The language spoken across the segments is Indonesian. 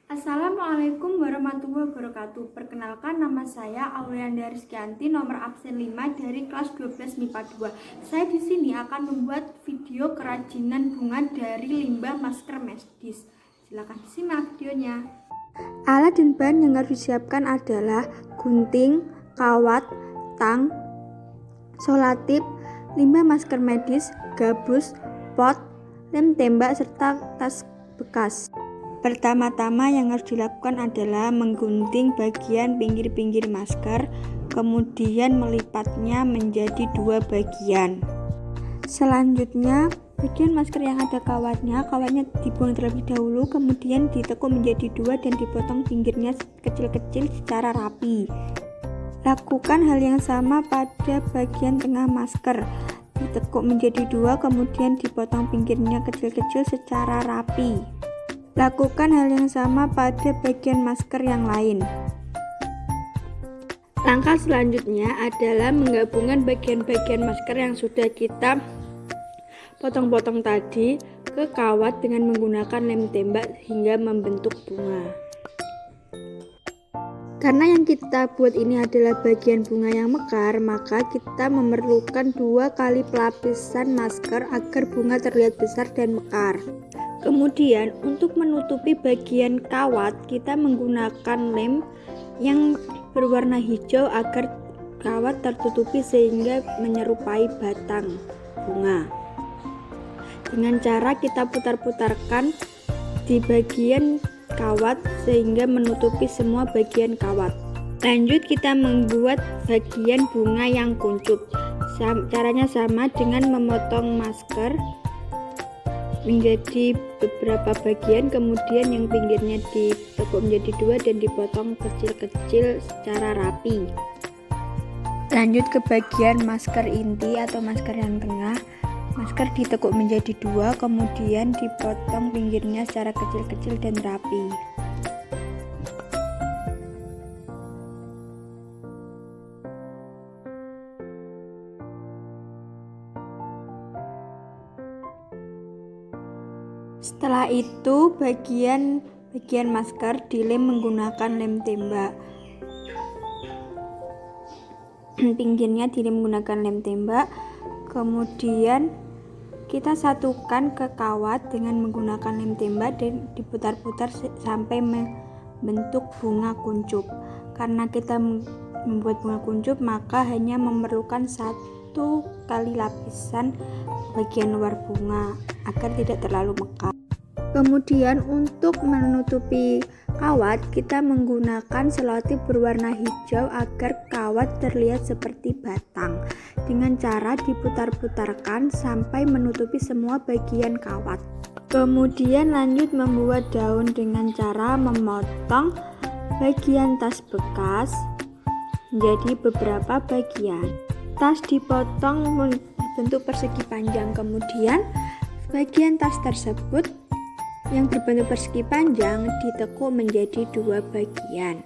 Assalamualaikum warahmatullahi wabarakatuh. Perkenalkan, nama saya Aulianda Rizkyanti, nomor absen 5 dari kelas 12 MIPA 2. Saya di sini akan membuat video kerajinan bunga dari limbah masker medis. Silakan disimak videonya. Alat dan bahan yang harus disiapkan adalah gunting, kawat, tang, solatip, limbah masker medis, gabus, pot, lem tembak, serta tas bekas. Pertama-tama yang harus dilakukan adalah menggunting bagian pinggir-pinggir masker, kemudian melipatnya menjadi 2 bagian. Selanjutnya, bagian masker yang ada kawatnya dibuang terlebih dahulu, kemudian ditekuk menjadi 2 dan dipotong pinggirnya kecil-kecil secara rapi. Lakukan hal yang sama pada bagian tengah masker. Ditekuk menjadi 2, kemudian dipotong pinggirnya kecil-kecil secara rapi. Lakukan hal yang sama pada bagian masker yang lain. Langkah selanjutnya adalah menggabungkan bagian-bagian masker yang sudah kita potong-potong tadi ke kawat dengan menggunakan lem tembak hingga membentuk bunga. Karena yang kita buat ini adalah bagian bunga yang mekar, maka kita memerlukan 2 kali pelapisan masker agar bunga terlihat besar dan mekar. Kemudian untuk menutupi bagian kawat, kita menggunakan lem yang berwarna hijau agar kawat tertutupi sehingga menyerupai batang bunga. Dengan cara kita putar-putarkan di bagian kawat sehingga menutupi semua bagian kawat. Lanjut kita membuat bagian bunga yang kuncup. Caranya sama dengan memotong masker menjadi beberapa bagian, kemudian yang pinggirnya ditekuk menjadi 2 dan dipotong kecil-kecil secara rapi. Lanjut ke bagian masker inti atau masker yang tengah. Masker ditekuk menjadi 2, kemudian dipotong pinggirnya secara kecil-kecil dan rapi. Setelah itu bagian masker dilem menggunakan lem tembak. Pinggirnya dilem menggunakan lem tembak. Kemudian kita satukan ke kawat dengan menggunakan lem tembak dan diputar-putar sampai membentuk bunga kuncup. Karena kita membuat bunga kuncup, maka hanya memerlukan 1 kali lapisan bagian luar bunga agar tidak terlalu mekar. Kemudian untuk menutupi kawat, kita menggunakan selotip berwarna hijau agar kawat terlihat seperti batang, dengan cara diputar-putarkan sampai menutupi semua bagian kawat. Kemudian lanjut membuat daun dengan cara memotong bagian tas bekas menjadi beberapa bagian. Tas dipotong berbentuk persegi panjang, kemudian bagian tas tersebut yang berbentuk persegi panjang ditekuk menjadi 2 bagian,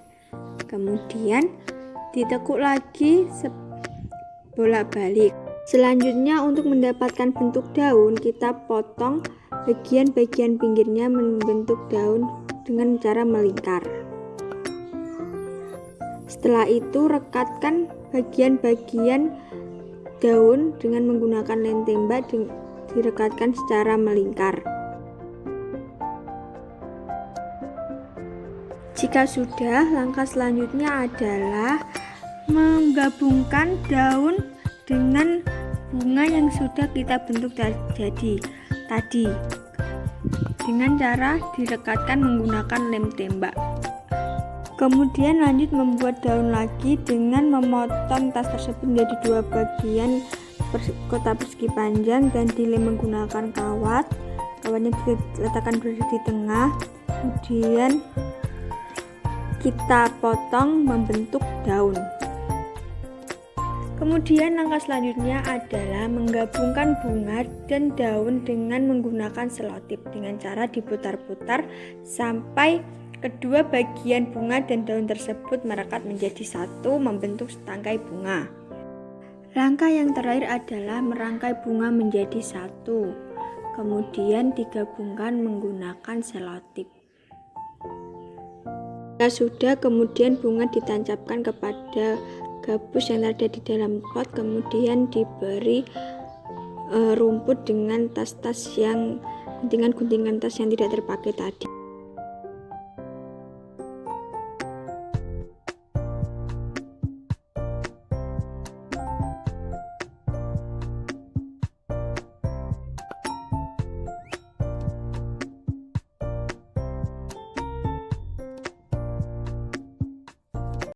kemudian ditekuk lagi bolak-balik. Selanjutnya untuk mendapatkan bentuk daun, kita potong bagian-bagian pinggirnya membentuk daun dengan cara melingkar. Setelah itu rekatkan bagian-bagian daun dengan menggunakan lem tembak, direkatkan secara melingkar. Jika sudah, langkah selanjutnya adalah menggabungkan daun dengan bunga yang sudah kita bentuk tadi dengan cara direkatkan menggunakan lem tembak. Kemudian lanjut membuat daun lagi dengan memotong tas tersebut menjadi 2 bagian kotak persegi panjang dan dilem menggunakan kawat. Kawatnya diletakkan berada di tengah, kemudian kita potong membentuk daun. Kemudian langkah selanjutnya adalah menggabungkan bunga dan daun dengan menggunakan selotip dengan cara diputar-putar sampai kedua bagian bunga dan daun tersebut merekat menjadi satu membentuk setangkai bunga. Langkah yang terakhir adalah merangkai bunga menjadi satu, kemudian digabungkan menggunakan selotip. Sudah, kemudian bunga ditancapkan kepada gabus yang ada di dalam pot, kemudian diberi rumput dengan guntingan-guntingan tas yang tidak terpakai tadi.